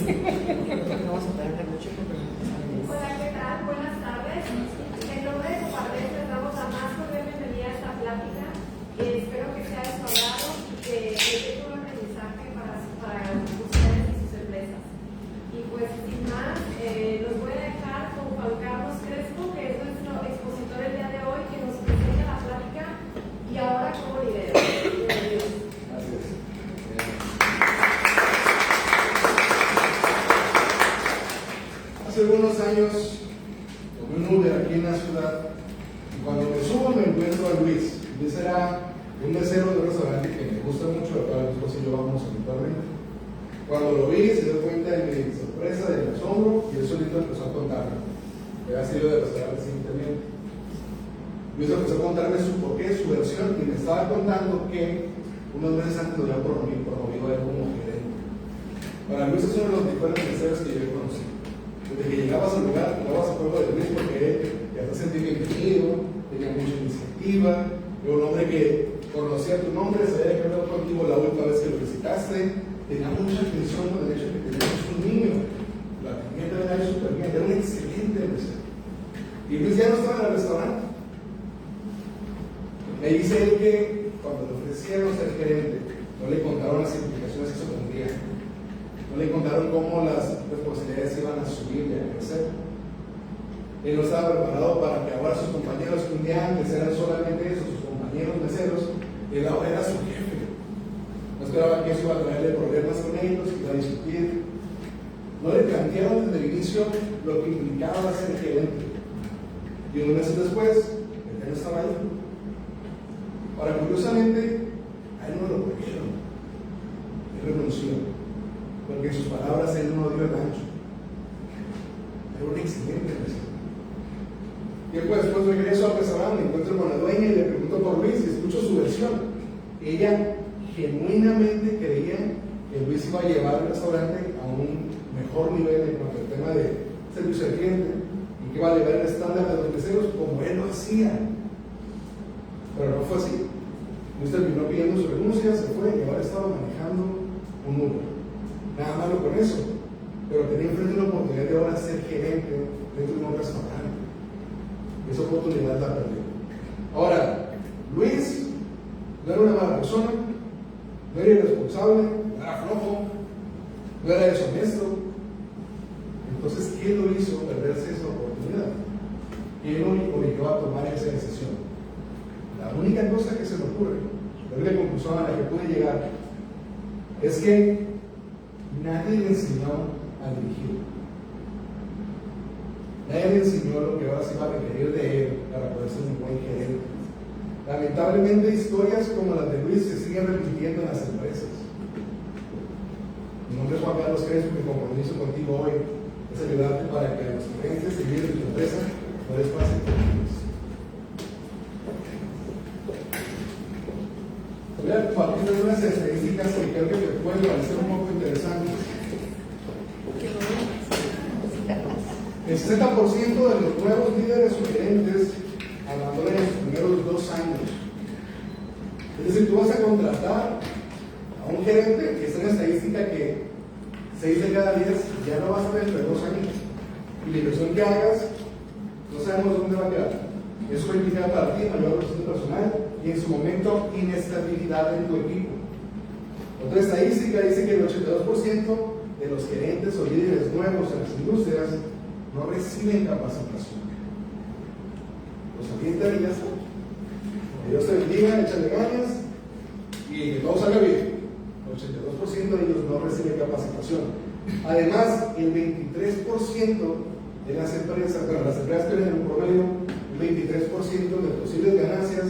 Hola, ¿qué tal? Buenas tardes. En nombre de Coparmex les damos la más cordial bienvenida a esta plática. Espero que sea de su agrado y que deje un aprendizaje para ustedes y sus empresas. Y pues, sin más, los voy a dejar con Juan Carlos Crespo, que es nuestro expositor el día de hoy, que nos presenta la plática y ahora como lidera. Hace algunos años tomé un Uber aquí en la ciudad y cuando me subo me encuentro a Luis. Luis era un mesero de un restaurante que me gusta mucho, al cual mi esposa y yo vamos habitualmente. Cuando lo vi se dio cuenta de mi sorpresa, de mi asombro, y él solito empezó a contarme. Había sido de restaurante simultáneamente. Luis empezó a contarme su porqué, su versión, y me estaba contando que unos meses antes lo había promovido a él como gerente. Para Luis es uno de los mejores meseros que yo he conocido. Desde que llegabas al lugar, llegabas al pueblo de Luis porque te hacía sentir bienvenido, tenía mucha iniciativa, era un hombre que conocía tu nombre, sabía que habló contigo la última vez que lo visitaste, tenía mucha atención con el hecho de que teníamos un niño, la atendía era súper bien, era un excelente mesero. Y Luis ya no estaba en el restaurante. Me dice él que cuando le ofrecieron ser gerente, no le contaron las implicaciones que eso tendría. No le contaron cómo las responsabilidades iban a subir y a crecer. Él no estaba preparado para que ahora sus compañeros que un día antes eran solamente esos, sus compañeros meseros, él ahora era su jefe. No esperaba que eso iba a traerle problemas con ellos, iba a discutir. No le plantearon desde el inicio lo que implicaba ser gerente. Y unos meses después, él ya no estaba ahí. Ahora, curiosamente, a él no lo corrigieron. Él renunció. Porque en sus palabras él no dio el ancho. Era un excelente mesero. Tiempo después regreso al restaurante, me encuentro con la dueña y le pregunto por Luis y escucho su versión. Ella genuinamente creía que Luis iba a llevar el restaurante a un mejor nivel en cuanto al tema de servicio al cliente y que iba a elevar el estándar de los meseros como él lo hacía. Pero no fue así. Luis terminó pidiendo su renuncia, se fue y ahora estaba manejando un Uber. Nada malo con eso, pero tenía enfrente una oportunidad de ahora ser gerente dentro de un restaurante. Esa oportunidad la perdió. Ahora, Luis no era una mala persona, no era irresponsable, no era flojo, no era deshonesto. Entonces, ¿qué lo hizo perderse esa oportunidad? ¿Qué lo obligó a tomar esa decisión? La única cosa que se me ocurre, la única conclusión a la que pude llegar, es que nadie le enseñó a dirigir. Nadie le enseñó lo que ahora se iba a requerir de él para poder ser un buen gerente. Lamentablemente, historias como las de Luis se siguen repitiendo en las empresas. Mi nombre es Juan Carlos Crespo y mi compromiso contigo hoy es ayudarte para que a los gerentes y líderes de tu empresa no les pase problemas. Voy a compartir unas estadísticas que creo que te pueden parecer un poco interesantes. El 60% de los nuevos líderes o gerentes abandonan en sus primeros 2 años. Es decir, tú vas a contratar a un gerente que es una estadística que 6 de cada 10 ya no va a estar entre 2 años. Y la inversión que hagas, no sabemos dónde va a quedar. Eso va a implicar para ti mayor presión personal y en su momento inestabilidad en tu equipo. Otra estadística dice que el 82% de los gerentes o líderes nuevos en las industrias no reciben capacitación. Los avientan y ya está. Que Dios te bendiga, échale ganas y que todo salga bien. El 82% de ellos no reciben capacitación. Además, el 23% de las empresas, bueno, las empresas tienen en promedio el 23% de posibles ganancias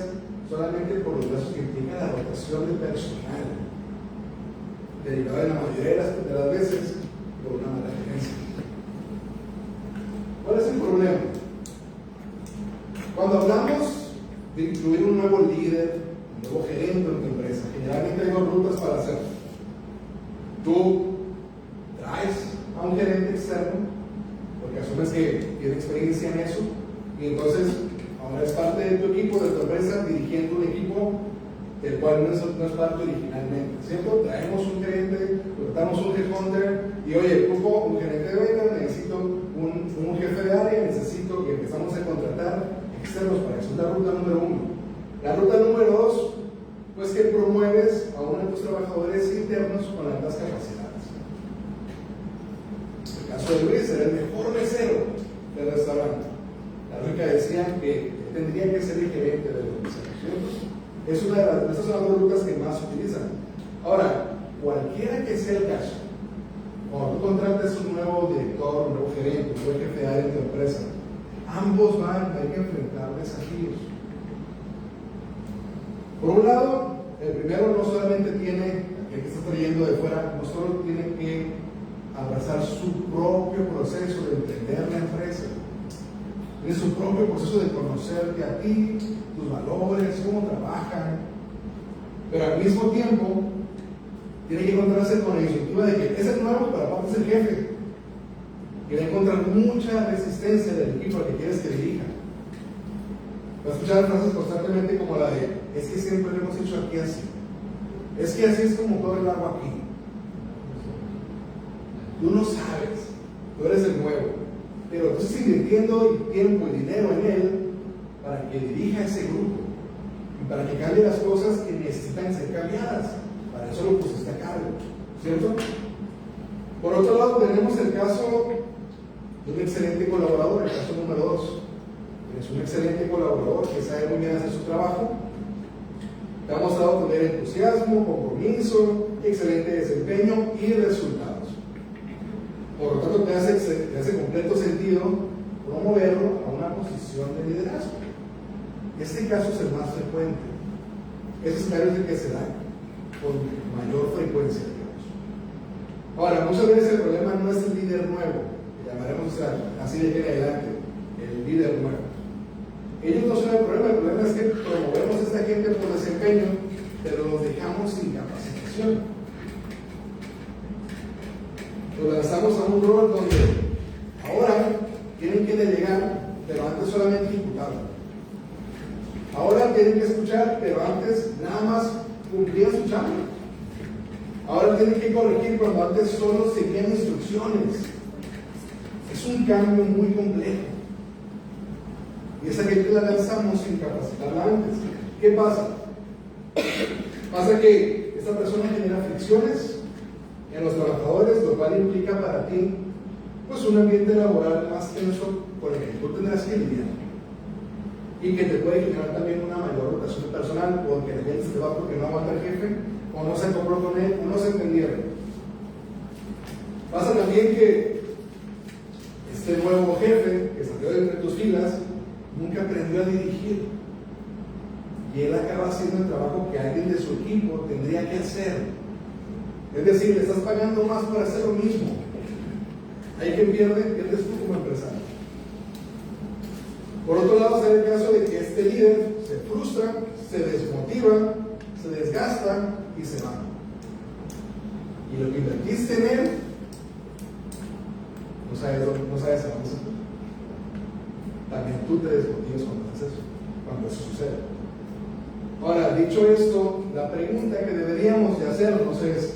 solamente por los gastos que implica la rotación de personal, derivada en la mayoría de las veces por una mala gerencia. ¿Cuál es el problema? Cuando hablamos de incluir un nuevo líder, un nuevo gerente en tu empresa, generalmente hay 2 rutas para hacerlo. Tú traes a un gerente externo, porque asumes que tiene experiencia en eso, y entonces ahora es parte de tu equipo, de tu empresa, dirigiendo un equipo el cual no es parte originalmente, ¿cierto? Traemos un gerente, contratamos un headhunter y oye, ocupo un gerente de ventas, necesito un jefe de área, necesito que empezamos a contratar externos para eso. Es la ruta número 1. La ruta número 2, pues que promueves a uno de tus trabajadores internos con altas capacidades. El caso de Luis era el mejor mesero del restaurante. La rica decía que tendría que ser el gerente de los meseros, ¿cierto? Es una de estas son las dos rutas que más se utilizan. Ahora, cualquiera que sea el caso, cuando tú contrates un nuevo director, un nuevo gerente, un nuevo jefe de área en tu empresa, ambos van a tener que enfrentar desafíos. Por un lado, el primero no solamente tiene, el que está trayendo de fuera, no solo tiene que abrazar su propio proceso de entender la empresa, tiene su propio proceso de conocerte a ti, tus valores, cómo trabajan, pero al mismo tiempo tiene que encontrarse con la disyuntiva de que es el nuevo, pero aparte es el jefe, y va a encontrar mucha resistencia del equipo al que quieres que dirija. Va a escuchar frases constantemente como la de, es que siempre lo hemos hecho aquí así, es que así es como todo el agua aquí. Tú no sabes, tú eres el nuevo, pero tú estás invirtiendo tiempo y dinero en él para que dirija ese grupo y para que cambie las cosas que necesitan ser cambiadas. Para eso lo pusiste a cargo, ¿cierto? Por otro lado, tenemos el caso de un excelente colaborador, el caso número 2. Es un excelente colaborador que sabe muy bien hacer su trabajo, te ha mostrado tener entusiasmo, compromiso, excelente desempeño y resultados. Por lo tanto, te hace completo sentido promoverlo a una posición de liderazgo. Este caso es el más frecuente. Ese escenario es el que se da con mayor frecuencia, digamos. Ahora, muchas veces el problema no es el líder nuevo, que llamaremos así de aquí en adelante, el líder nuevo. Ellos no son el problema es que promovemos a esta gente por desempeño, pero los dejamos sin capacitación. Los lanzamos a un rol donde ahora tienen que delegar, pero antes solamente ejecutaban. Ahora tienen que escuchar, pero antes nada más cumplían su chamba. Ahora tienen que corregir cuando antes solo seguían instrucciones. Es un cambio muy complejo. Y esa gente la lanzamos sin capacitarla antes. ¿Qué pasa? Pasa que esta persona genera fricciones en los trabajadores, lo cual implica para ti pues un ambiente laboral más tenso con el que tú tendrás que lidiar y que te puede generar también una mayor rotación personal, porque la gente se te va porque no aguanta el jefe, o no se compró con él, o no se entendieron. Pasa también que este nuevo jefe que salió de entre tus filas nunca aprendió a dirigir, y él acaba haciendo el trabajo que alguien de su equipo tendría que hacer. Es decir, le estás pagando más para hacer lo mismo. Hay quien pierdes tú como empresario. Por otro lado, se da el caso de que este líder se frustra, se desmotiva, se desgasta y se va. Y lo que invertiste en él, no sabes a dónde se fue. También tú te desmotivas cuando eso sucede. Ahora, dicho esto, la pregunta que deberíamos de hacernos es: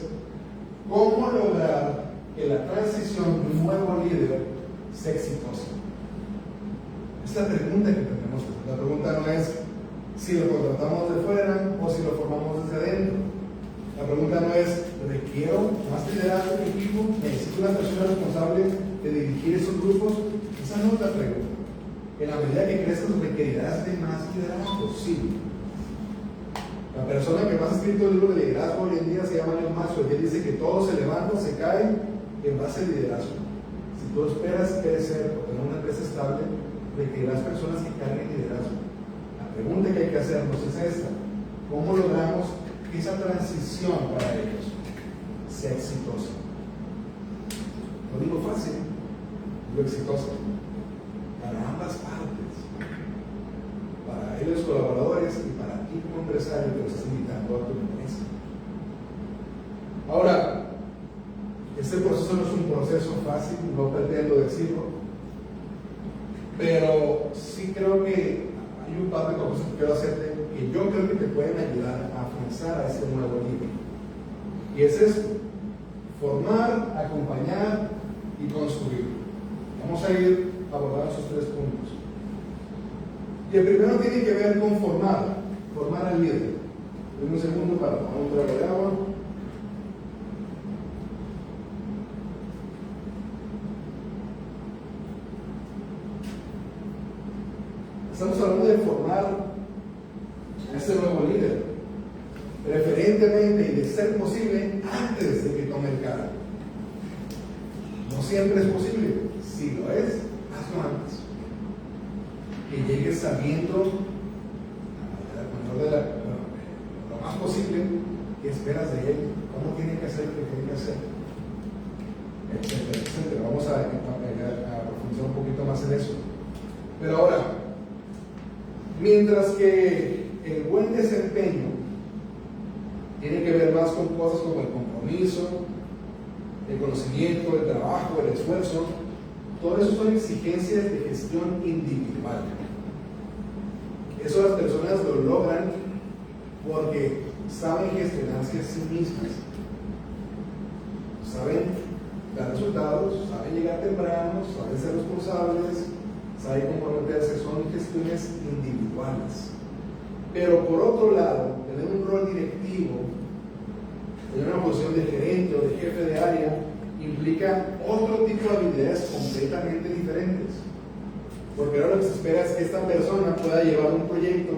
¿cómo lograr que la transición de un nuevo líder sea exitosa? Es la pregunta que tenemos. La pregunta no es si lo contratamos de fuera o si lo formamos desde adentro. La pregunta no es: ¿requiero más liderazgo en mi equipo? ¿Necesito una persona responsable de dirigir esos grupos? Esa no es la pregunta. En la medida que crezcas, requerirás de más liderazgo, sí. La persona que más ha escrito el libro de liderazgo hoy en día se llama John Maxwell, que dice que todo se levanta, se cae en base al liderazgo. Si tú esperas crecer o tener una empresa estable, requerirás personas que carguen liderazgo. La pregunta que hay que hacernos es esta: ¿cómo logramos que esa transición para ellos sea exitosa? No digo fácil, digo exitosa. Para ambas partes. Para ellos colaboradores y para ti como empresario que los estás invitando a tu empresa. Ahora, este proceso no es un proceso fácil, no pretendo decirlo, pero sí creo que hay un par de cosas que quiero hacerte que yo creo que te pueden ayudar a organizar a ese nuevo líder. Y es esto: formar, acompañar y construir. Vamos a ir abordando esos 3 puntos. Y el primero tiene que ver con formar al líder. Denme un segundo para tomar un trago de agua. Estamos hablando de formar a este nuevo líder, preferentemente y de ser posible antes de que tome el cargo. No siempre es posible. Si lo es, hazlo antes. Que llegues sabiendo lo más posible que esperas de él, cómo tiene que hacer lo que tiene que hacer, etcétera, etcétera. Vamos a profundizar un poquito más en eso. Pero ahora, mientras que el buen desempeño tiene que ver más con cosas como el compromiso, el conocimiento, el trabajo, el esfuerzo, todo eso son exigencias de gestión individual. Eso las personas lo logran porque saben gestionarse a sí mismas, saben dar resultados, saben llegar temprano, saben ser responsables, saben comprometerse. Son gestiones individuales. Pero por otro lado, tener un rol directivo, tener una posición de gerente o de jefe de área, implica otro tipo de habilidades completamente diferentes. Porque ahora lo que se espera es que esta persona pueda llevar un proyecto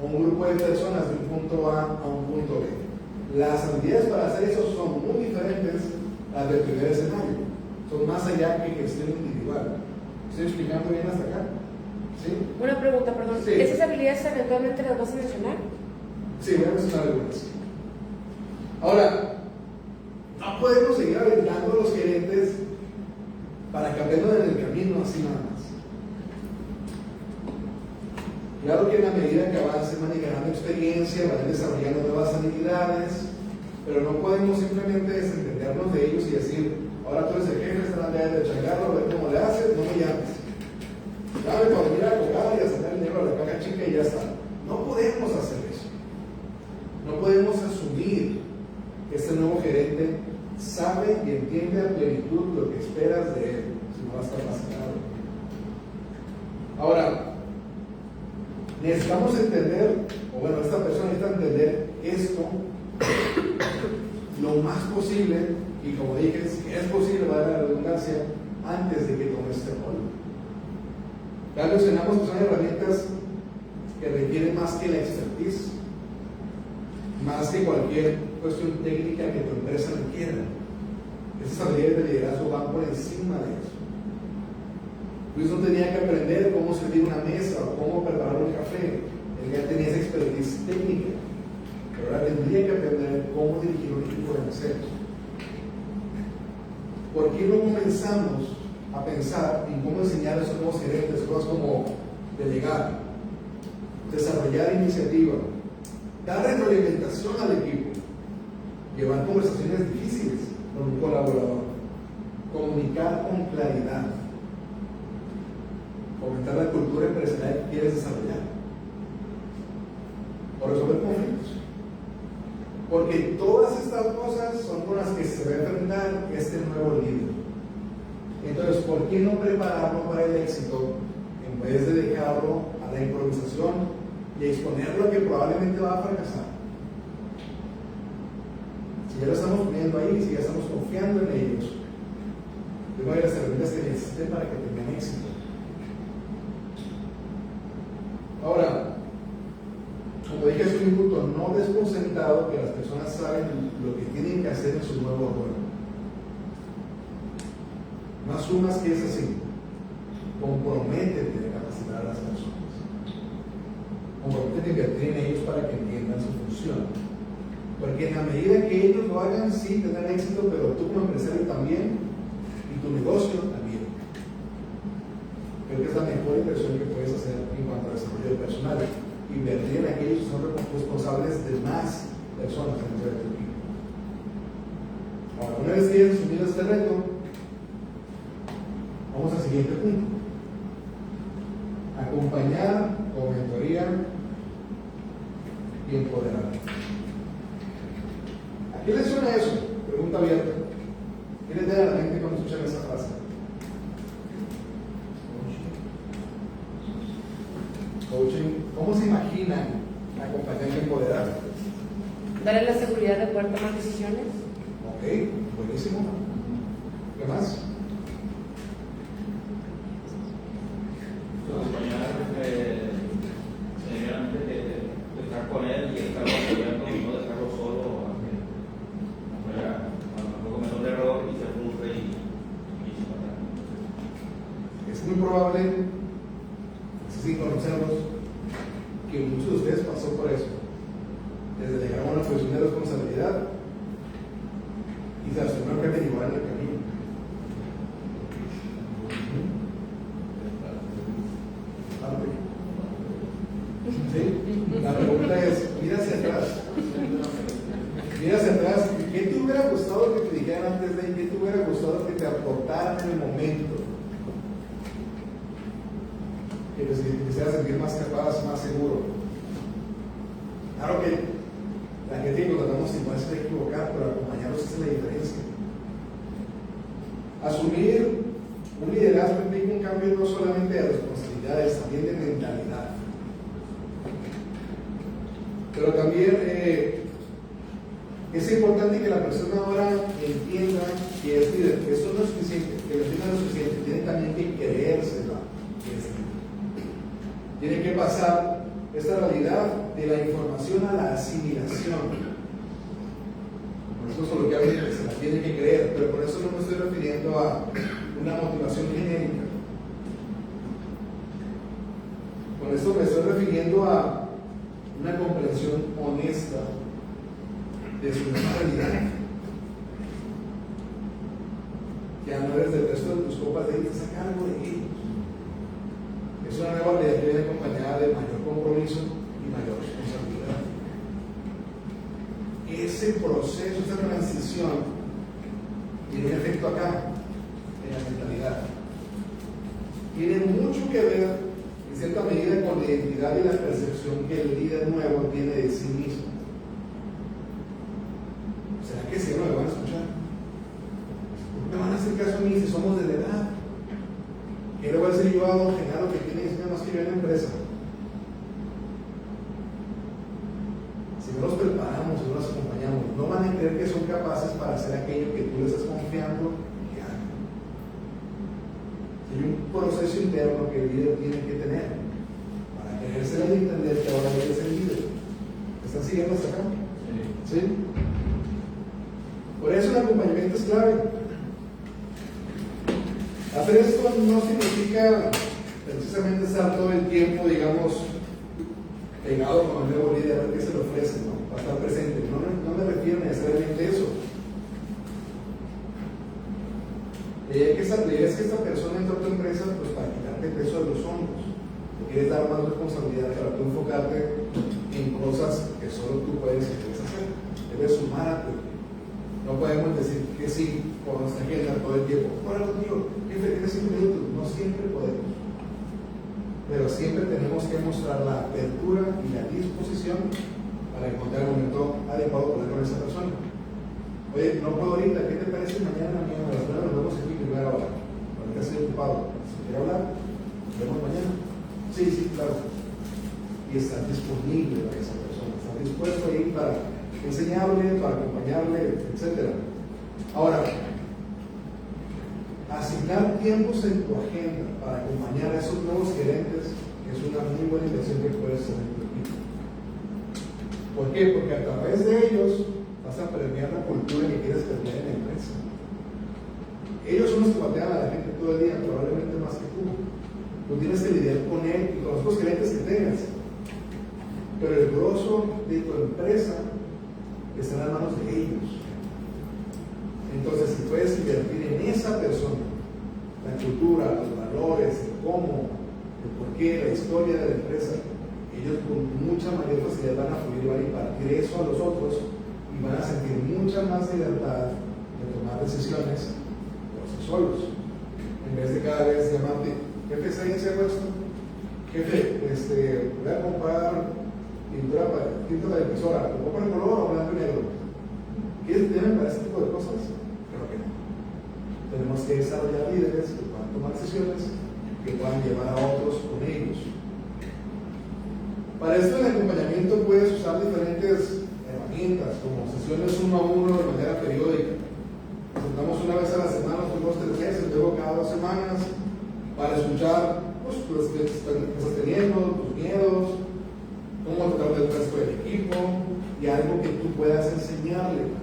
o un grupo de personas de un punto A a un punto B. Las habilidades para hacer eso son muy diferentes a las del primer escenario. Son más allá que gestión individual. ¿Estoy explicando bien hasta acá? ¿Sí? Una pregunta, perdón. Sí. ¿Esas habilidades eventualmente las vas a mencionar? Sí, voy a mencionar algunas. Ahora, no podemos seguir aventando a los gerentes para que aprendan en el camino así nada más. Claro que en la medida que avancen van ganando experiencia, van desarrollando nuevas habilidades, pero no podemos simplemente desentendernos de ellos y decir: ahora tú eres el jefe, están de changarlo, a ver cómo le haces, no me llames. Llame para venir a cobrar y a sacar el dinero a la caja chica y ya está. No podemos hacer eso. No podemos asumir que este nuevo gerente sabe y entiende a plenitud lo que esperas de él, si no va a estar capacitado. Ahora, necesitamos entender, o bueno, esta persona necesita entender esto lo más posible, y como dije, si es posible, va a dar la redundancia, antes de que tome este rol. Ya mencionamos que son herramientas que requieren más que la expertise, más que cualquier cuestión técnica que tu empresa requiera. Esas habilidades de liderazgo van por encima de eso. Luis no tenía que aprender cómo servir una mesa o cómo preparar un café. Él ya tenía esa expertise técnica, pero ahora tendría que aprender cómo dirigir un equipo de meseros. ¿Por qué no comenzamos a pensar en cómo enseñar a esos nuevos gerentes cosas como delegar, desarrollar iniciativa, dar retroalimentación al equipo, llevar conversaciones difíciles con un colaborador, comunicar con claridad, fomentar la cultura empresarial que quieres desarrollar, o resolver conflictos? Porque todas estas cosas son con las que se va a enfrentar este nuevo líder. Entonces, ¿por qué no prepararlo para el éxito en vez de dejarlo a la improvisación y exponerlo a que probablemente va a fracasar? Si ya lo estamos poniendo ahí, si ya estamos confiando en ellos, de las herramientas que necesiten para que tengan éxito. Ahora, como dije hace un minuto, no des por sentado que las personas saben lo que tienen que hacer en su nuevo rol. No asumas que es así. Comprométete a capacitar a las personas. Comprométete a invertir en ellos para que entiendan su función. Porque en la medida que ellos lo hagan, sí tendrán éxito, pero tú como empresario también, y tu negocio también. Creo que es la mejor inversión que puedes hacer en cuanto al desarrollo personal. Invertir en aquellos que son responsables de más personas dentro de tu equipo. Ahora, una vez que hayas asumido este reto, vamos al siguiente punto: acompañar con mentoría y empoderar. ¿Qué les suena eso? Pregunta abierta. ¿Qué les da a la mente cuando escuchan esa frase? Coaching. ¿Cómo se imaginan la acompañante empoderada? Darle la seguridad de poder tomar decisiones. Ok, buenísimo. ¿Qué más? Acompañar generalmente de estar con él y estar apoyando y no dejarlo solo a lo mejor cometer un error y se frustre y se mata. Es muy probable, sin conocerlos, que muchos de ustedes pasó por eso. Desde llegar a una posición de responsabilidad y se asumió que te llevaron en el camino. ¿Sí? La pregunta es, mira hacia atrás. Mira hacia atrás. ¿Qué te hubiera gustado que te dijeran antes de? ¿Qué te hubiera gustado que te aportaran en el momento? Que te hiciera sentir más capaz, más seguro. Claro que la gente que tratamos igual se va a equivocar, pero acompañarlos es la diferencia. Asumir un liderazgo implica un cambio no solamente de responsabilidades, también de mentalidad. Pero también es importante que la persona ahora entienda que es líder, que eso no es suficiente, que lo entienda no es suficiente, tiene también que creérsela. Tiene que pasar esta realidad de la información a la asimilación. Por eso coloquialmente se la tiene que creer, pero por eso no me estoy refiriendo a una motivación genérica. Con esto me estoy refiriendo a una comprensión honesta de su nueva realidad. Ya no eres del resto de tus copas de ellos, estás a cargo de ellos. Es una nueva realidad que viene acompañada de mayor compromiso y mayor responsabilidad. Ese proceso, esa transición, tiene un efecto acá, en la mentalidad. Tiene mucho que ver, en cierta medida, con la identidad y la percepción que el líder nuevo tiene de sí mismo. ¿Será que sí o no me van a escuchar? ¿Por qué me van a hacer caso a mí si somos de la edad? ¿Qué le voy a decir yo a don Genaro que tiene 10 años que vive en la empresa? Si no los preparamos, si no los acompañamos, no van a creer que son capaces para hacer aquello que tú les estás confiando que hagan. Hay un proceso interno que el líder tiene que tener para creérsela y entender que ahora él es el líder. ¿Están siguiendo hasta acá? ¿Sí? Por eso el acompañamiento es clave. Hacer esto no significa precisamente estar todo el tiempo, digamos, pegado con el nuevo líder a ver qué se le ofrece, ¿no? Para estar presente. No me refiero necesariamente a eso. La idea es que esta persona entra a tu empresa pues, para quitarte peso de los hombros. Te quieres dar más responsabilidad para tú enfocarte en cosas que solo tú puedes y quieres hacer. Debes sumar a tu equipo. No podemos decir que sí por nuestra agenda todo el tiempo. Ahora contigo, jefe, tienes 5 minutos. No siempre podemos. Pero siempre tenemos que mostrar la apertura y la disposición para encontrar el momento adecuado para hablar con esa persona. Oye, no puedo ahorita, ¿qué te parece mañana? A las 9 nos vemos aquí primera hora. Ahorita estoy ocupado. Si quiere hablar, nos vemos mañana. Sí, claro. Y estar disponible para esa persona, estar dispuesto a ir para enseñarle, para acompañarle, etc. Ahora, asignar tiempos en tu agenda para acompañar a esos nuevos gerentes es una muy buena inversión que puedes hacer en tu equipo. ¿Por qué? Porque a través de ellos vas a permear la cultura que quieres permear en la empresa. Ellos son los que batean a la gente todo el día, probablemente más que tú. Tú tienes que lidiar con él y con los otros gerentes que tengas. Pero el grosso de tu empresa está en las manos de ellos. Entonces, si puedes invertir en esa persona, la cultura, los valores, el cómo, el por qué, la historia de la empresa, ellos con mucha mayor facilidad van a fluir, van a impartir eso a los otros y van a sentir mucha más libertad de tomar decisiones por sí solos. En vez de cada vez llamarte, jefe, ¿sabes hacer esto? Jefe, voy a comprar tinta para impresora, ¿lo compro en color o blanco y negro? ¿Quiénes tienen para ese tipo de cosas? Creo que no. Tenemos que desarrollar líderes que puedan tomar decisiones, que puedan llevar a otros con ellos. Para esto el acompañamiento puedes usar diferentes herramientas, como sesiones 1 a 1 de manera periódica. Nos sentamos una vez a la semana, los primeros 3 meses, luego cada 2 semanas, para escuchar pues, lo que estás teniendo, tus miedos, cómo tratar del resto del equipo y algo que tú puedas enseñarle,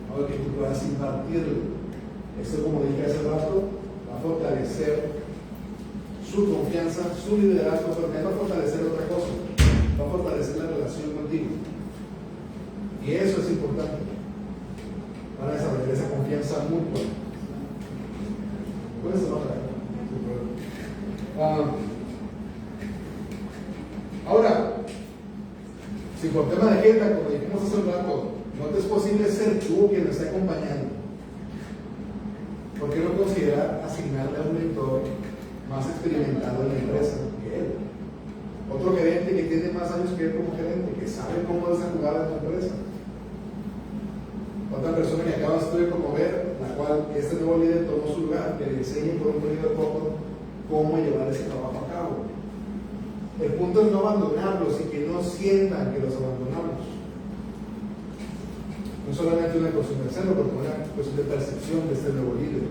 algo que tú puedas impartirle. Esto, como dije hace rato, va a fortalecer su confianza, su liderazgo, porque va a fortalecer otra cosa, va a fortalecer la relación contigo. Y eso es importante para desarrollar esa confianza mutua. ¿Puedes hablar? Ahora, si por tema de agenda, como dijimos hace un rato, no te es posible ser tú quien lo esté acompañando, ¿por qué no considerar asignarle a un mentor más experimentado en la empresa que él? Otro gerente que tiene más años que él como gerente, que sabe cómo es la jugada de tu empresa. Otra persona que acabas tú de promover, la cual este nuevo líder tomó su lugar, que le enseñe por un periodo de poco cómo llevar ese trabajo a cabo. El punto es no abandonarlos y que no sientan que los abandonamos. No solamente una cuestión de hacerlo, pero una cuestión de percepción de este nuevo líder.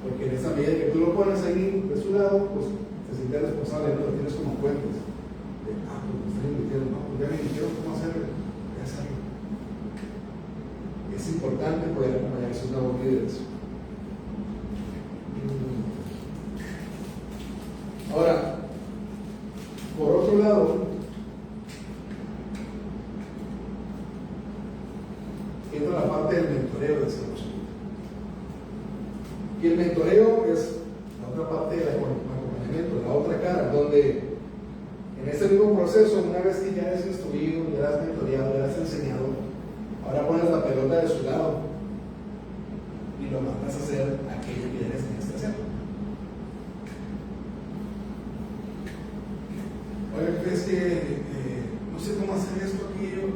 Porque en esa medida que tú lo pones ahí de su lado, pues te sientes responsable, no lo tienes como cuentas. Pues me están invirtiendo, no, pues ya me dijeron cómo hacerlo, ya saben. Es importante poder acompañar a esos nuevos líderes. Ahora, por otro lado, entra la parte del mentoreo de ese proceso. Y el mentoreo es la otra parte del acompañamiento, la otra cara, donde en este mismo proceso, una vez que ya eres instruido, ya has mentoreado, ya has enseñado, ahora pones la pelota de su lado y lo mandas a hacer aquello que ya le enseñaste a hacer. Oye, ¿crees que no sé cómo hacer esto, aquello?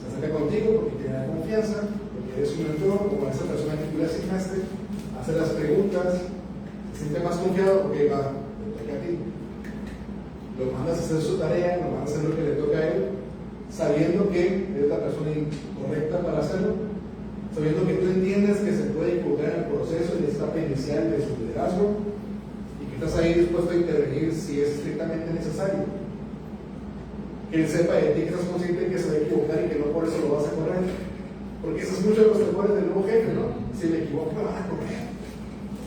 Se acerca contigo porque te da confianza, porque eres un mentor, como esa persona que tú le asignaste, hace las preguntas, se siente más confiado porque va, le toca a ti. Lo mandas a hacer su tarea, lo mandas a hacer lo que le toca a él, sabiendo que es la persona correcta para hacerlo, sabiendo que tú entiendes que se puede equivocar en el proceso y en esta etapa inicial de su liderazgo, y que estás ahí dispuesto a intervenir si es estrictamente necesario. Que él sepa de ti, que estás consciente de que se va a equivocar y que no por eso lo vas a correr. Porque esos es muchos de los temores del nuevo jefe, ¿no? Si me equivoco, me van a correr.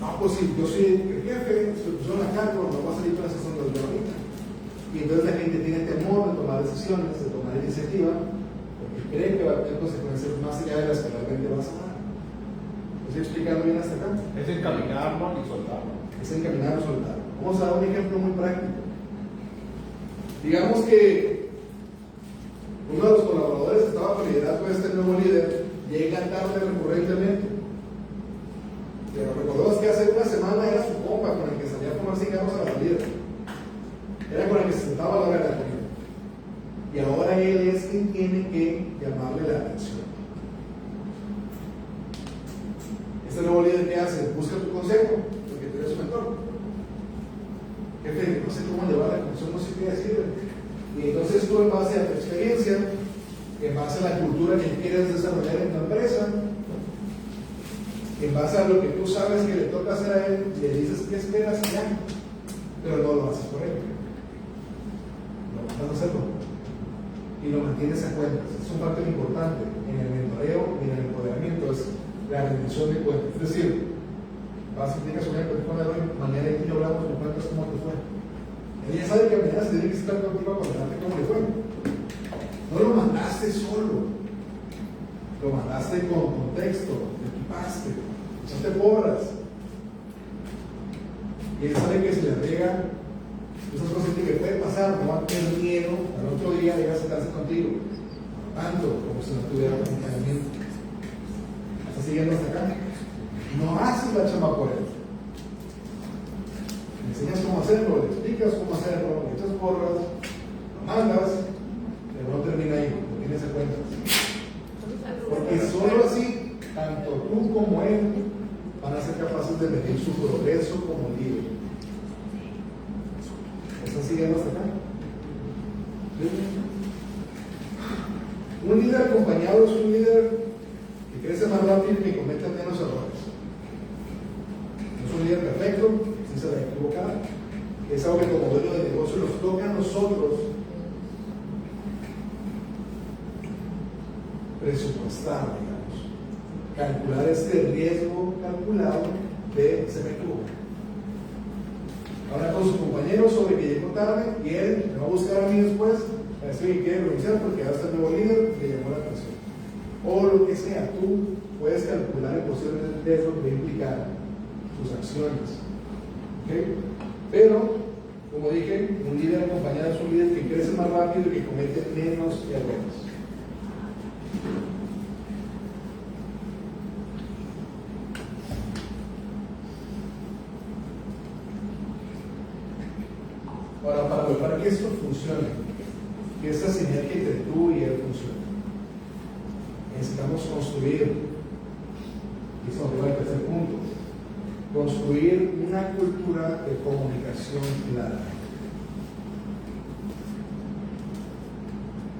No, pues si yo soy el jefe, soy persona a cargo, no va a salir con esas ondas de ahorita. Y entonces la gente tiene temor de tomar decisiones, de tomar iniciativa, porque cree que va a tener consecuencias más allá de las que realmente vas a dar. ¿Lo estoy explicando bien hasta acá? Es encaminarlo y soltarlo. Es encaminar o soltar. Vamos a dar un ejemplo muy práctico. Digamos que uno de los colaboradores que estaba con liderazgo de este nuevo líder llega tarde recurrentemente. Pero recordemos que hace una semana era su compa con el que salía a fumar cigarros a la salida. Era con el que se sentaba a la hora de la comida. Y ahora él es quien tiene que llamarle la atención. Este nuevo líder, ¿qué hace? Busca tu consejo, porque tú eres su mentor. Jefe, no sé cómo llevar la atención, no sé qué decirle. Y entonces tú, en base a tu experiencia, en base a la cultura que quieres desarrollar en tu empresa, en base a lo que tú sabes que le toca hacer a él, le dices qué esperas y ya, pero no lo haces por él. Lo mandas a hacerlo y lo mantienes a cuentas. Es un factor importante en el mentoreo y en el empoderamiento, es la rendición de cuentas. Es decir, vas a tener que subir con hoy, mañana y yo hablamos, me cuentas cómo te fue. Ella sabe que mañana se tiene que estar contigo a contarte cómo le fue. No lo mandaste solo, lo mandaste con contexto, te equipaste, echaste porras. Y él sabe que si le riega, esas cosas que puede pasar, no va a tener miedo, al otro día llega a sentarse contigo, tanto como si no tuviera acompañamiento. ¿Estás siguiendo hasta acá? No haces la chamba por él. Le enseñas cómo hacerlo, le explicas cómo hacerlo, le echas porras, lo mandas, pero no termina ahí, lo tienes en cuenta. de medir su progreso como líder. ¿Me están siguiendo hasta acá? ¿Sí? Un líder acompañado es un líder que crece más rápido y que comete menos errores. No es un líder perfecto, sí se va a equivocar. Es algo que como dueño de negocio nos toca a nosotros presupuestar, digamos, calcular este riesgo calculado de se me equivoca. Habla con su compañero sobre que llegó tarde y él me va a buscar a mí después a decir que quiere renunciar porque ya está el nuevo líder, le llamó la atención. O lo que sea, tú puedes calcular el posible riesgo que va a implicar tus acciones. ¿Okay? Pero, como dije, un líder acompañado es un líder que crece más rápido y que comete menos errores. Ahora, para que esto funcione, que esta sinergia entre tú y él funcione, necesitamos construir, y eso nos lleva al tercer punto, construir una cultura de comunicación clara.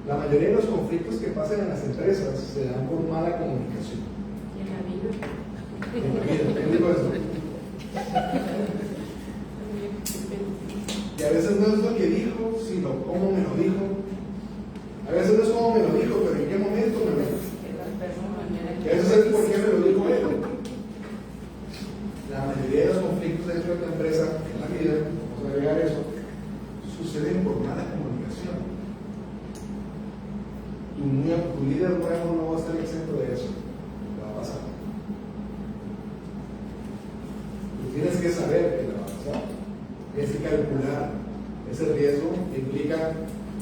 La mayoría de los conflictos que pasan en las empresas se dan por mala comunicación. ¿Y en la vida? En la vida, ¿qué digo eso? Y a veces no es lo que dijo, sino cómo me lo dijo. A veces no es cómo me lo dijo, pero en qué momento me lo dijo. Y a veces es por qué me lo dijo él. La mayoría de los conflictos dentro de la empresa, en la vida, vamos a agregar eso, suceden por mala comunicación. Tu líder nuevo no va a estar exento de eso. Le va a pasar. Tú tienes que saber que le va a pasar. Tienes que calcular ese riesgo que implica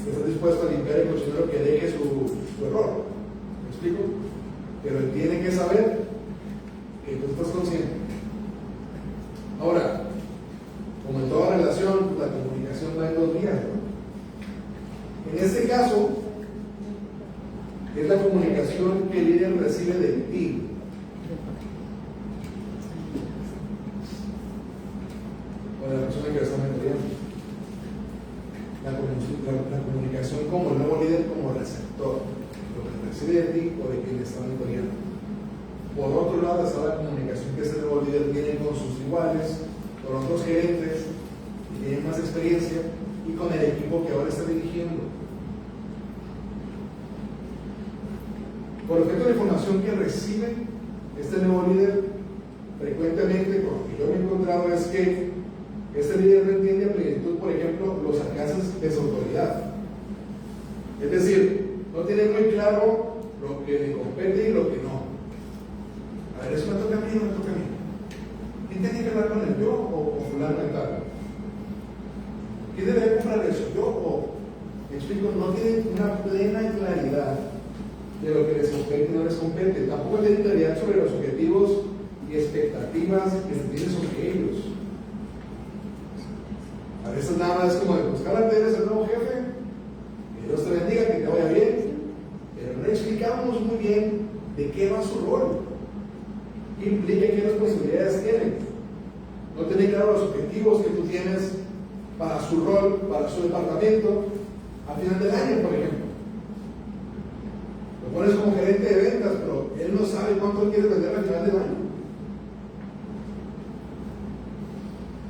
que estés dispuesto a limpiar el cochinero que deje su error. ¿Me explico? Pero él tiene que saber que tú estás consciente. Ahora, como en toda relación, la comunicación va en dos vías, ¿no? En este caso, es la comunicación que el líder recibe de ti. O de la persona que lo está mentoreando. La comunicación como nuevo líder, como receptor. Lo que recibe de ti o de quien le está mentoreando. Por otro lado está la comunicación que ese nuevo líder tiene con sus iguales, con otros gerentes que tienen más experiencia y con el equipo que ahora está dirigiendo. Por efecto de la información que recibe este nuevo líder, frecuentemente, por lo que yo me he encontrado, es que este líder no entiende a plenitud, por ejemplo, los alcances de su autoridad. Es decir, no tiene muy claro lo que le compete y lo que no. A ver, ¿eso me toca a mí o me toca a mí? ¿Quién tiene que hablar con él, yo o fulano de tal? ¿Quién debe comprar eso, yo o? Me explico, no tiene una plena claridad de lo que les compete y no les compete. Tampoco tienen claridad sobre los objetivos y expectativas que se tienen sobre ellos. A veces nada más es como de buscar a eres el nuevo jefe, que Dios te bendiga, que te vaya bien, pero no explicamos muy bien de qué va su rol, qué implica y qué responsabilidades tiene. No tiene claro los objetivos que tú tienes para su rol, para su departamento, a final del año, por ejemplo. Lo pones como gerente de ventas, pero él no sabe cuánto él quiere vender al final del año.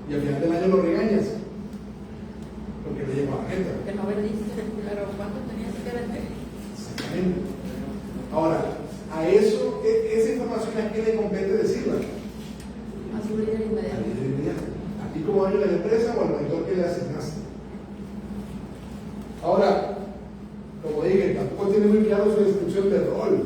Y al final del año lo regañas, porque le llegó a la agenda. Que no vendiste, pero ¿cuánto tenías que vender? Exactamente. Ahora, a eso, esa información a quién le compete decirla. A su líder inmediato. Al líder inmediato. A ti como dueño de la empresa o al mentor que le asignaste. Ahora, como dije, tampoco tiene muy claro su descripción de rol.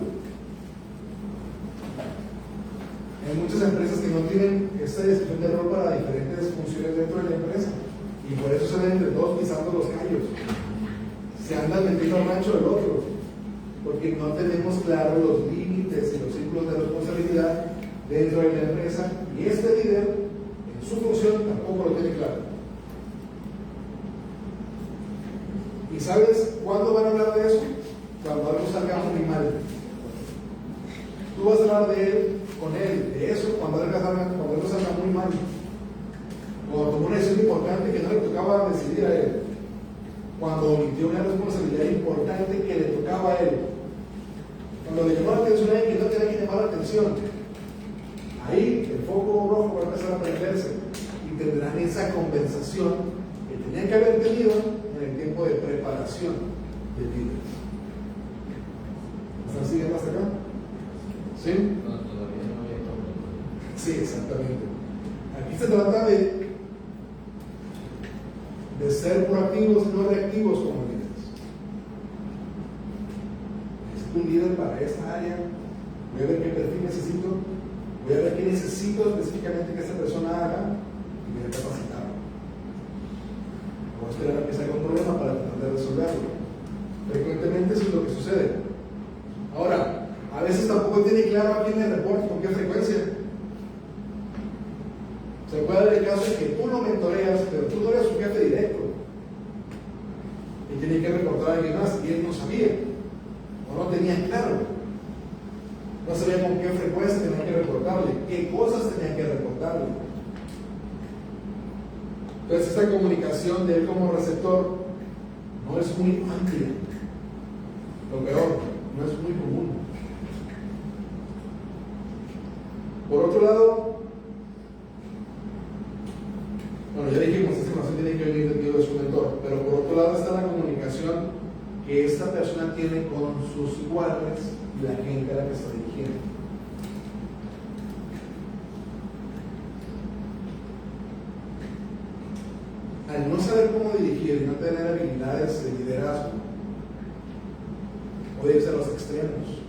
Hay muchas empresas que no tienen esta descripción de rol para diferentes funciones dentro de la empresa. Y por eso se ven entre todos pisando los callos. Se andan metiendo al rancho del otro. Porque no tenemos claro los límites y los círculos de responsabilidad dentro de la empresa. Y este líder, en su función, tampoco lo tiene claro. ¿Y sabes cuándo van a hablar de eso? Cuando algo salga muy mal. Tú vas a hablar de él, con él, de eso, cuando algo salga año. Cuando tomó una decisión importante que no le tocaba decidir a él. Cuando omitió una responsabilidad importante que le tocaba a él. Cuando le llamó la atención a alguien que no tenía que llamar la atención. Ahí el foco rojo va a empezar a prenderse y tendrán esa compensación que tenían que haber tenido en el tiempo de preparación del líder. ¿Están siguiendo hasta acá? ¿Sí? No, todavía no había problema. Sí, exactamente. Aquí se trata de ser proactivos y no reactivos como líderes. Necesito un líder para esta área. Voy a ver qué perfil necesito. Voy a ver qué necesito específicamente que esta persona haga y voy a capacitarlo. Voy a esperar a que salga un problema para tratar de resolverlo. Frecuentemente eso es lo que sucede. Ahora, a veces tampoco tiene claro a quién le reporta, con qué frecuencia. Se puede dar el caso de que tú lo mentoreas, pero tú no eres su jefe directo. Y tiene que reportar a alguien más y él no sabía. O no tenía claro. No sabía con qué frecuencia tenía que reportarle, qué cosas tenía que reportarle. Entonces esta comunicación de él como receptor no es muy amplia. Lo peor, no es muy común. Por otro lado, bueno, ya dijimos, esta información tiene que venir del tío de su mentor, pero por otro lado está la comunicación que esta persona tiene con sus iguales y la gente a la que está dirigiendo. Al no saber cómo dirigir y no tener habilidades de liderazgo, puede irse a los extremos.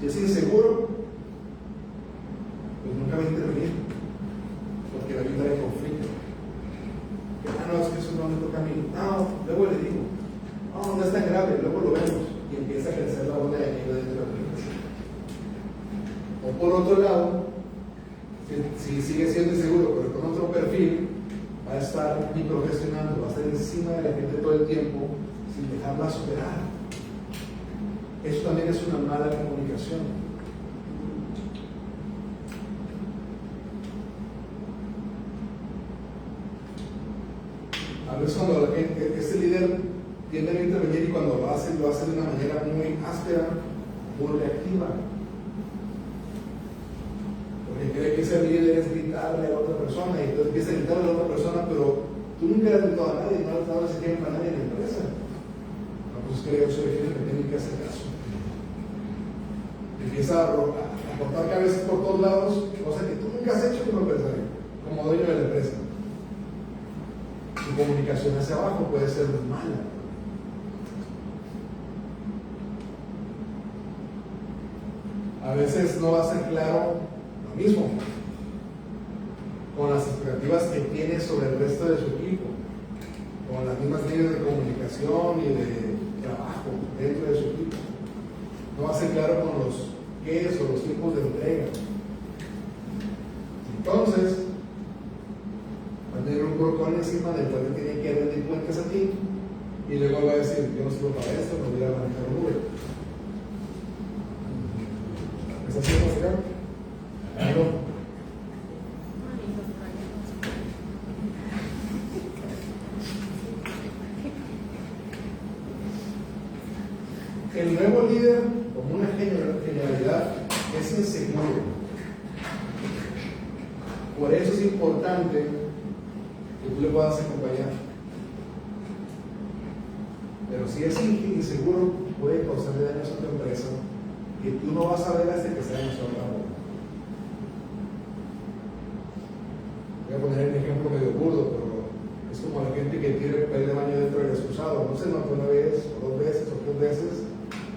Si es inseguro, pues nunca va a intervenir, porque va a ayudar en conflicto. No, es que eso no me toca a mí. No, luego le digo, no es tan grave, luego lo vemos y empieza a crecer la bola de nieve dentro de la organización. O por otro lado, si sigue siendo inseguro, pero con otro perfil, va a estar microgestionando, va a estar encima de la gente todo el tiempo sin dejarla superar. Eso también es una mala comunicación. A veces cuando la gente, este líder tiende a intervenir y cuando lo hace de una manera muy áspera, muy reactiva. Porque cree que ser líder es gritarle a la otra persona y entonces empieza a gritarle a la otra persona, pero tú nunca le has gritado a nadie, no le has dado ese tiempo a nadie en la empresa. Entonces creo que yo soy el jefe que tiene que hacer caso. Empieza a cortar cabezas por todos lados, cosa que tú nunca has hecho como empresario, como dueño de la empresa. Su comunicación hacia abajo puede ser muy mala. A veces no va a ser claro lo mismo con las expectativas que tiene sobre el resto de su equipo, con las mismas líneas de comunicación y de trabajo dentro de su equipo. No va a ser claro con los qué o los tipos de entrega. Entonces, va a tener un brocón encima del cual te tiene que rendir cuentas a ti y luego va a decir, yo no sirvo para esto, no voy a manejar un Uber. ¿Es así, Oscar? ¿Algo? El nuevo líder, como una generalidad, es inseguro. Por eso es importante que tú le puedas acompañar. Pero si es inseguro, puede causarle daños a tu empresa que tú no vas a ver hasta que sea en su trabajo. Voy a poner un ejemplo medio burdo, pero es como la gente que tira el papel de baño dentro del excusado. No se nota una vez, o dos veces, o tres veces.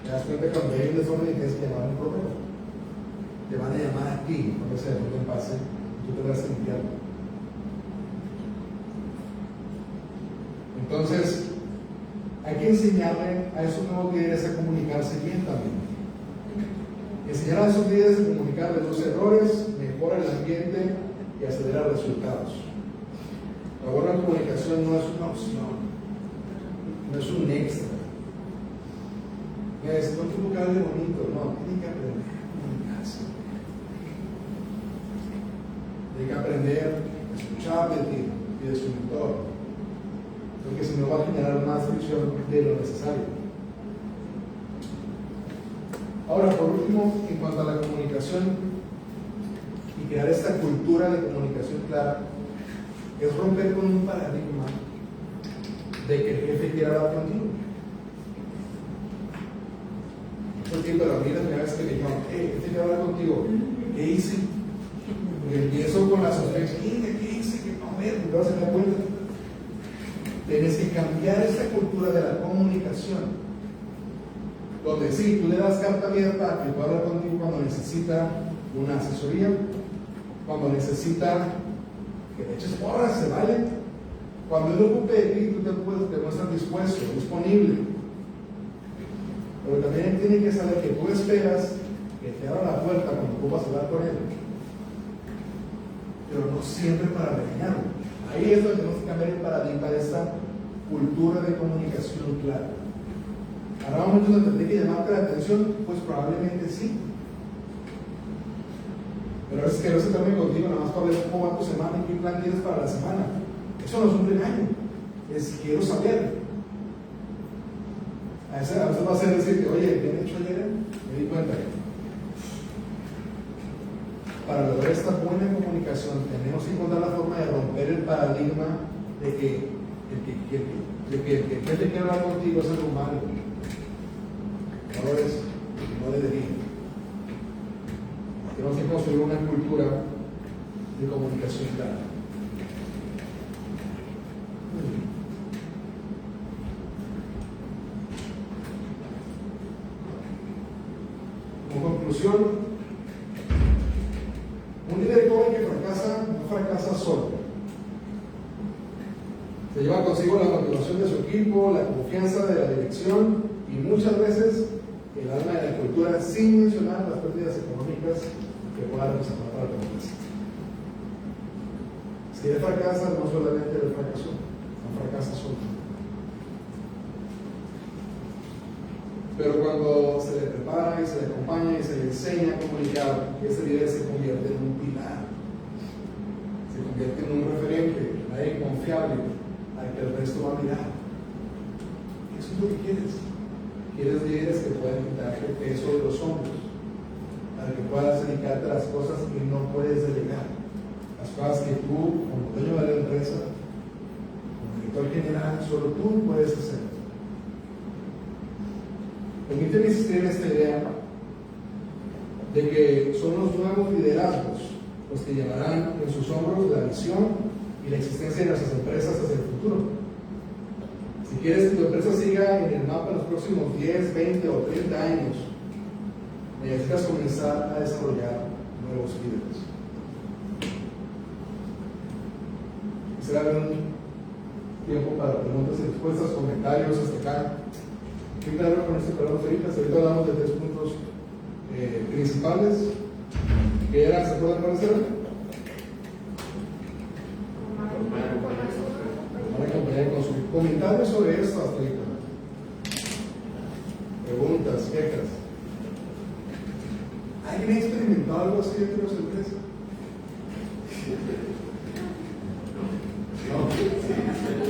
Te das cuenta cuando hay un desorden y tienes que llamar a un problema. Te van a llamar a ti, cuando ese desorden pase, y tú te vas a limpiar. Entonces, hay que enseñarle a esos nuevos líderes a comunicarse bien también. Enseñar a esos líderes a comunicar reduce errores, mejora el ambiente y acelera resultados. La buena comunicación no es una opción, no es un extra. No es, no tengo que hablarle bonito, no, tiene que aprender a comunicarse. Tiene que aprender a escuchar de ti y de su mentor, porque si no va a generar más fricción de lo necesario. Ahora, por último, en cuanto a la comunicación y crear esta cultura de comunicación clara, es romper con un paradigma de que el jefe quiere hablar contigo. Porque, pero a mí la primera vez que me dijeron, hey, jefe quiere hablar contigo, ¿qué hice? Y empiezo con la sospecha, ¿qué hice? Que no, ver, me vas a dar cuenta. Tienes que cambiar esta cultura de la comunicación, donde sí, tú le das carta abierta para que pueda hablar contigo cuando necesita una asesoría, cuando necesita que le eches porras, se vale. Cuando él ocupe de ti, tú te muestras dispuesto, disponible. Pero también él tiene que saber que tú esperas que te abra la puerta cuando tú vas a hablar con él, pero no siempre para regañarlo. Ahí es donde tenemos que cambiar el paradigma de esta cultura de comunicación clara. ¿Habrá momentos donde tendré que llamarte la atención? Pues probablemente sí. Pero a veces quiero sentarme contigo nada más para ver cómo va tu semana y qué plan tienes para la semana. Eso no es un regaño, es quiero saber. A veces va a ser decirte, oye, ¿qué he hecho ayer? Me di cuenta. Para lograr esta buena comunicación tenemos que encontrar la forma de romper el paradigma de que el que quiere hablar contigo es algo malo. No lo es, no debería. Tenemos que construir una cultura de comunicación clara. Como conclusión, un líder joven que fracasa no fracasa solo. Se lleva consigo la motivación de su equipo, la confianza de la dirección y muchas veces el alma de la cultura, sin mencionar las pérdidas económicas que puedan representar para la empresa. Si él fracasa, no solamente él fracasó, no fracasa solo. Pero cuando se le prepara y se le acompaña y se le enseña a comunicar, ese líder se convierte en un pilar, se convierte en un referente, en alguien confiable al que el resto va a mirar. Eso es lo que quieres. Quieres líderes que puedan quitarte el peso de los hombros, para que puedas dedicarte a las cosas que no puedes delegar, las cosas que tú, como dueño de la empresa, como director general, solo tú puedes hacer. Permíteme insistir en esta idea de que son los nuevos liderazgos los que llevarán en sus hombros la visión y la existencia de nuestras empresas hacia el futuro. Si quieres que tu empresa siga en el mapa en los próximos 10, 20 o 30 años, necesitas comenzar a desarrollar nuevos líderes. Quisiera ver un tiempo para preguntas y respuestas, comentarios hasta acá. ¿Qué claro con esto que hablamos ahorita? Ahorita hablamos de 3 puntos principales que eran, ¿se acuerdan cuáles eran? Comentarios sobre esto hasta ahorita. Preguntas, quejas. ¿Alguien ha experimentado algo así dentro de su empresa? ¿No?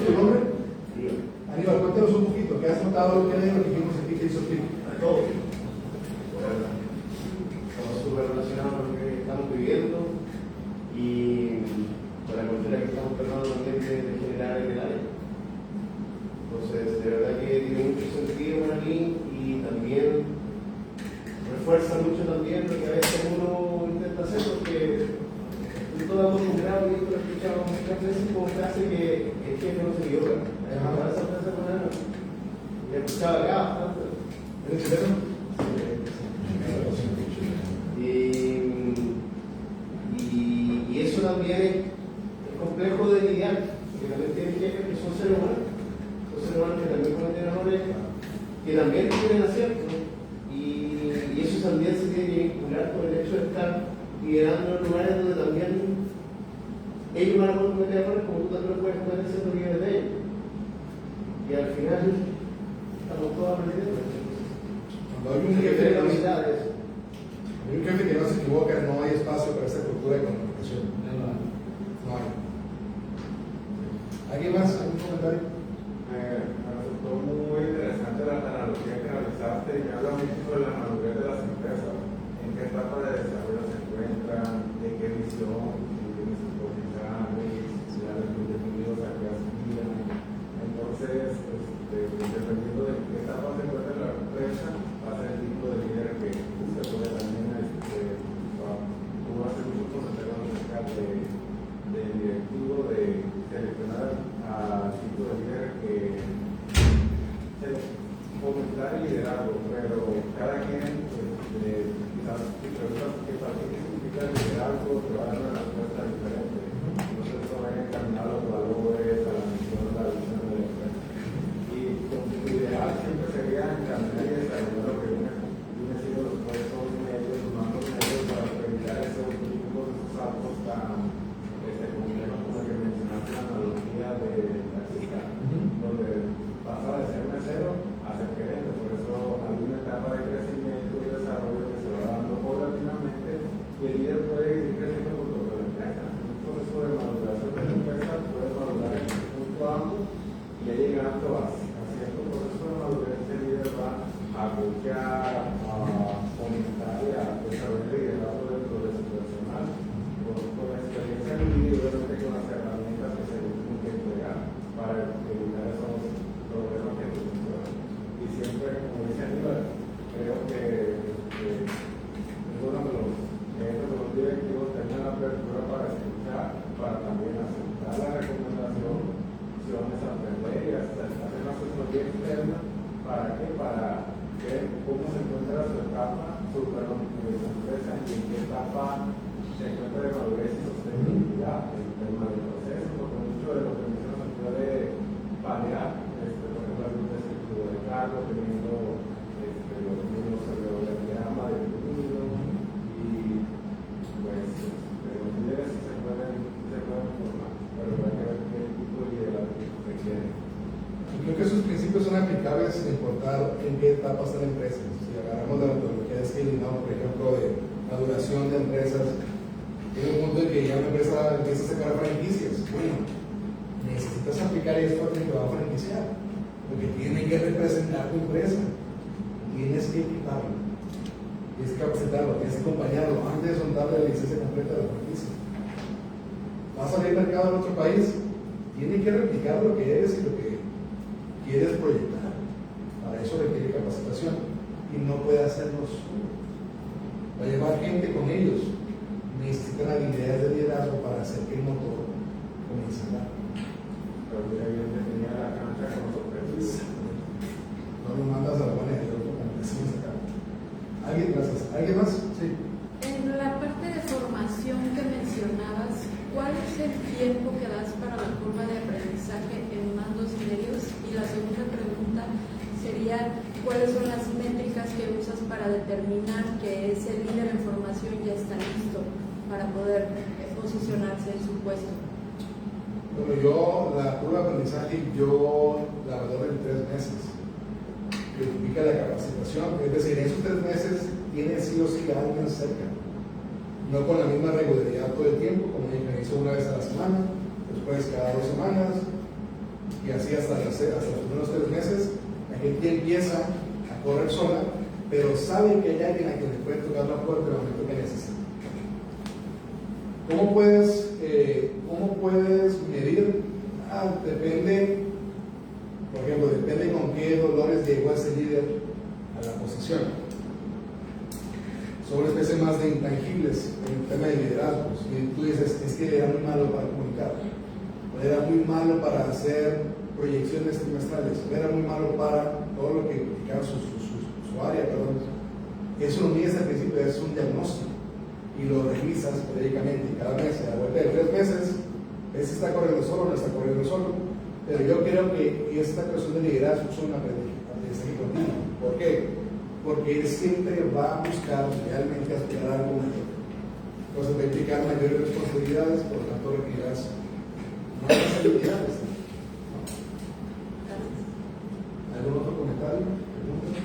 ¿Tu nombre? Aníbal, cuéntanos un poquito. ¿Qué has notado? ¿Qué es lo que vimos aquí que hizo clic? Todo. Estamos súper relacionados con lo que estamos viviendo y con la cultura que estamos tratando también de generar en el área. Entonces, de verdad que tiene mucho sentido para mí y también refuerza mucho también lo que a veces uno intenta hacer, porque estoy todo acostumbrado y esto lo escuchamos muchas veces como frase que el jefe no se equivoca. Además, esa frase con él, he escuchado acá bastante. ¿Eres chileno? Y eso también es complejo de lidiar, porque también tiene jefes que son seres humanos. Son seres humanos que también cometen errores, que también tienen aciertos, y eso también se tiene que vincular con el hecho de estar liderando en lugares donde también ellos van a poder cometer errores como tú también lo puedes cometer siendo líder de ellos. Y al final estamos todos aprendiendo. Cuando hay un jefe que no se equivoca, no hay espacio para esta cultura de comunicación. ¿Alguien más? ¿Algún comentario? Me resultó muy interesante la analogía que realizaste y me habla mucho de la madurez de las empresas, en qué etapa de desarrollo se encuentran, de qué visión, si tienen sus potenciales, si ya les muy definidos a qué aspiran. Entonces, dependiendo de qué etapa se encuentra la empresa, va a ser el tipo de líder que busca, porque también tú haces mucho comentario acerca del directivo de seleccionar al tipo de líder que fomentar el liderazgo, pero cada quien quizás si preguntas qué significa el liderazgo te va a dar una respuesta diferente. Entonces eso va encaminado a los valores, a la misión, a la visión de la empresa. Y lo ideal siempre sería encaminar y desarrollar lo que viene siendo los procesos medios, los mandos medios para evitar esos tipos de esos saltos tan complejos como el que mencionaste, la analogía de la chica, donde pasa de ser mesero a ser gerente. Por eso hay una etapa de crecimiento y desarrollo que se va dando paulatinamente y el líder puede ir creciendo por toda la empresa. Un proceso de maduración de la empresa puede madurar en un punto alto y ya llegando a cierto proceso de madurez, el líder va a buscar, a fomentar y a desarrollar el liderazgo dentro de su personal con la experiencia del líder y obviamente con las herramientas que se tienen que emplear para evitar esos problemas que funcionan. Y siempre, como dice Aníbal, creo que uno de los directivos tenga la apertura para escuchar, para también aceptar la recomendación, aprender y hacer una asesoría externa. ¿Para qué? Para ver cómo se encuentra su etapa, su empresa, y en qué etapa se encuentra de madurez y sostenibilidad en tema del proceso, porque mucho de lo que mencionas se puede paliar, por ejemplo, algún desequilibrio de cargo, teniendo los mismos organigrama definido, y pues los líderes sí se pueden formar, pero hay que ver qué tipo de liderazgo requiere. Creo que esos principios son aplicables sin importar en qué etapa está la empresa. Si agarramos la metodología de scaling down, por ejemplo, de maduración de empresas, tiene un punto en que ya una empresa empieza a sacar franquicias. Bueno, necesitas aplicar esto a quien te va a franquiciar, porque tiene que representar tu empresa, tienes que equiparlo, tienes que capacitarlo, tienes que acompañarlo antes de soltarle la licencia completa de la franquicia. Vas a abrir mercado en otro país, tiene que replicar lo que eres y lo que quieres proyectar. Para eso requiere capacitación y no puede hacerlo solo. Va a llevar gente con ellos. Necesitan habilidades de liderazgo para hacer que el motor comience a andar. Pero bien definida la cancha con los objetivos. No lo mandas a la buena de otro como decimos acá. ¿Alguien más? Sí. En la parte de formación que mencionabas, ¿cuál es el tiempo que das para la curva de aprendizaje en mandos medios? Y la segunda pregunta sería, ¿cuáles son las métricas que usas para determinar que ese líder en formación ya está listo para poder posicionarse en su puesto? Bueno, yo la curva de aprendizaje yo la valoro en 3 meses. Que implica la capacitación, es decir, en esos 3 meses tiene sí o sí a alguien cerca. No con la misma regularidad todo el tiempo, como dije, hizo una vez a la semana, después cada 2 semanas, y así hasta los primeros 3 meses, la gente empieza a correr sola, pero sabe que hay alguien a quien le puede tocar la puerta en el momento que necesita. ¿Cómo puedes medir? Depende, por ejemplo, depende con qué dolores llegó ese líder a la posición. Son una especie más de intangibles en el tema de liderazgo. Y tú dices, es que era muy malo para comunicar, o era muy malo para hacer proyecciones trimestrales, o era muy malo para todo lo que implicaba su área, perdón. Eso lo mides al principio, es un diagnóstico, y lo revisas periódicamente, cada mes, a la vuelta de 3 meses, ves si está corriendo solo o no está corriendo solo. Pero yo creo que esta cuestión de liderazgo es un aprendizaje continuo. ¿Por qué? Porque él siempre va a buscar realmente aspirar a algo mayor. Entonces va a implicar mayores responsabilidades, por lo tanto requerirás más habilidades. ¿Algún otro comentario? ¿Pregunta?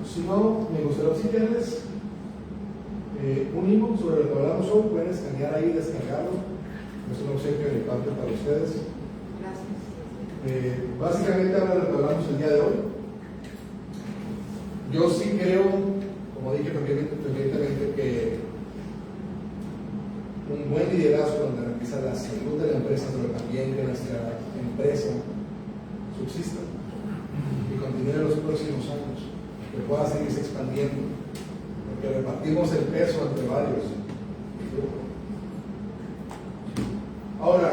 Si no, me gustaría auxiliarles un ebook sobre lo que hablamos hoy, pueden escanear ahí y descargarlo. Es un obsequio de parte para ustedes. Gracias. Básicamente habla de lo que hablamos el día de hoy. Yo sí creo, como dije frecuentemente, que un buen liderazgo garantiza la salud de la empresa, pero también que nuestra empresa subsista y continúe en los próximos años, que pueda seguirse expandiendo, porque repartimos el peso entre varios. Ahora,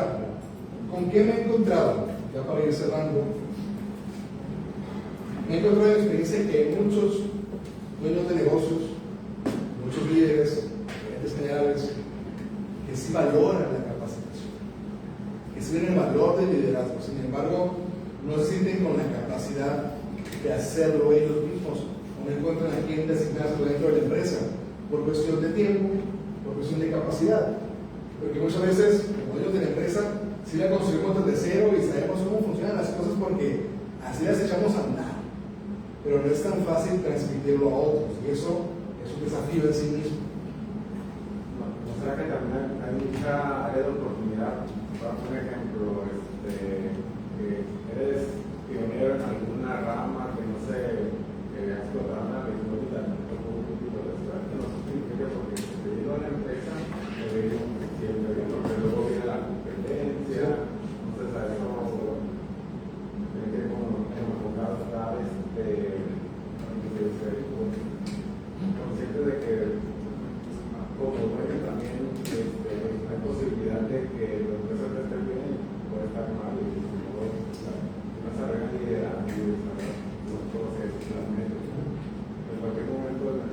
¿con qué me he encontrado? Ya para ir cerrando, me he encontrado en experiencia que muchos dueños de negocios, muchos líderes, gerentes generales, que sí valoran la capacitación, que sí ven el valor del liderazgo, sin embargo, no se sienten con la capacidad de hacerlo ellos mismos, o no encuentran a quien designarse dentro de la empresa, por cuestión de tiempo, por cuestión de capacidad, porque muchas veces, como dueños de la empresa, sí la construimos desde cero y sabemos cómo funcionan las cosas porque así las echamos a andar, pero no es tan fácil transmitirlo a otros, y eso es un desafío en sí mismo. O sea que también hay mucha área de oportunidad. Para un ejemplo, que eres pionero en alguna rama que no sé, explotar una tecnología, un tipo de suerte, no sé porque te digo en la empresa, te digo siempre bien, porque luego viene la competencia, entonces a eso tiene que como enfocado estar consciente de que como dueño también hay posibilidad de que la empresa esté bien y puede estar mal y no se arregla liderazgo y los procesos, las metas. En cualquier momento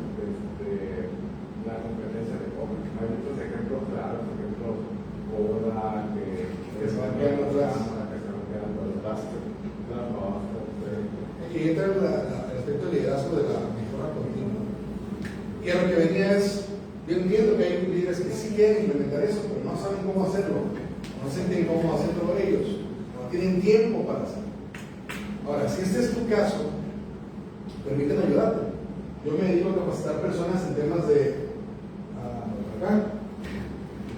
la competencia de cómo. Hay muchos ejemplos claros, por ejemplo, Boda, que se van quedando atrás, que se van quedando atrás, Y entra el aspecto de liderazgo de la mejora continua. Y a lo que venía es, yo entiendo que hay líderes que sí quieren implementar eso, pero no saben cómo hacerlo, no sienten cómo hacerlo ellos, no tienen tiempo para hacerlo. Ahora, si este es tu caso, permíteme ayudarte. Yo me dedico a capacitar personas en temas de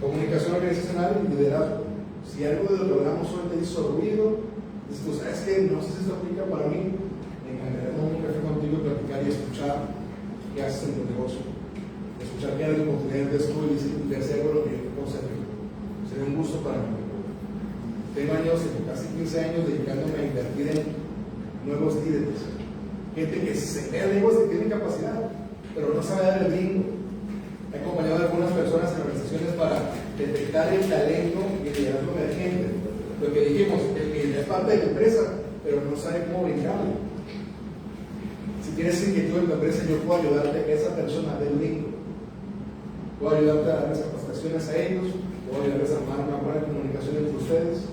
comunicación organizacional y liderazgo. Si algo de lo que hablamos hoy te hizo ruido, dices, tú sabes que no sé si esto aplica para mí, me encantaría tomar un café contigo, platicar y escuchar qué haces en tu negocio, escuchar qué áreas de oportunidades ves tú y ver si algo lo que puedo hacer. Sería un gusto para mí. Tengo años, casi 15 años dedicándome a invertir en nuevos líderes, gente que se ve lejos de que tiene capacidad, pero no sabe dar el brinco. He acompañado a algunas personas en organizaciones para detectar el talento y el liderazgo emergente. Lo que dijimos, el es parte de la empresa, pero no sabe cómo brincarle. Si tienes inquietud en tu empresa, yo puedo ayudarte a que esa persona dé el brinco. Puedo ayudarte a dar capacitaciones a ellos, puedo ayudarles a armar una buena comunicación entre ustedes,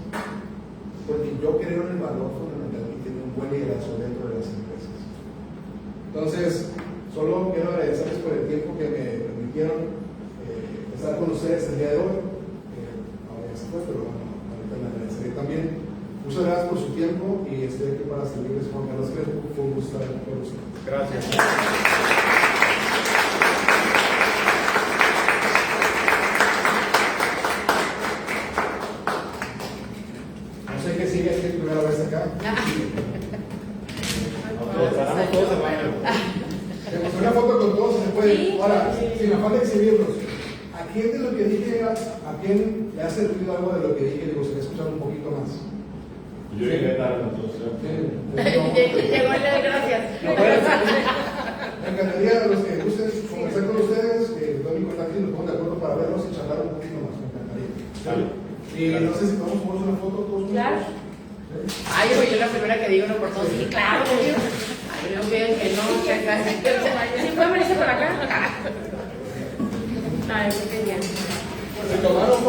porque yo creo en el valor fundamental que tiene un buen liderazgo dentro de las empresas. Entonces, solo quiero agradecerles por el tiempo que me permitieron estar con ustedes el día de hoy. Ahora ya se fue, pero bueno, ahorita me agradeceré también. Muchas gracias por su tiempo y estoy aquí para servirles. Juan Carlos Crespo, fue un gusto estar con ustedes. Gracias. No sé qué sigue, es mi primera vez acá. Una foto con todos se puede. Sí. Ahora, sin afán de exhibirlos, ¿a quién de lo que dije, a quién le ha servido algo de lo que dije? Le gustaría escuchar un poquito más. Yo llegué tarde, entonces. Llegó el de gracias. Me encantaría a los que gusten conversar con ustedes, doy mi contacto y nos pongo de acuerdo para verlos y charlar un poquito más. Me encantaría. Y no sé si podemos poner una foto todos juntos. Claro. Ay, yo la primera que digo, no por todos. Sí, claro. Ay, no vean que no. ¿Sí pueden venirse por acá? Ay, qué genial. Se tomaron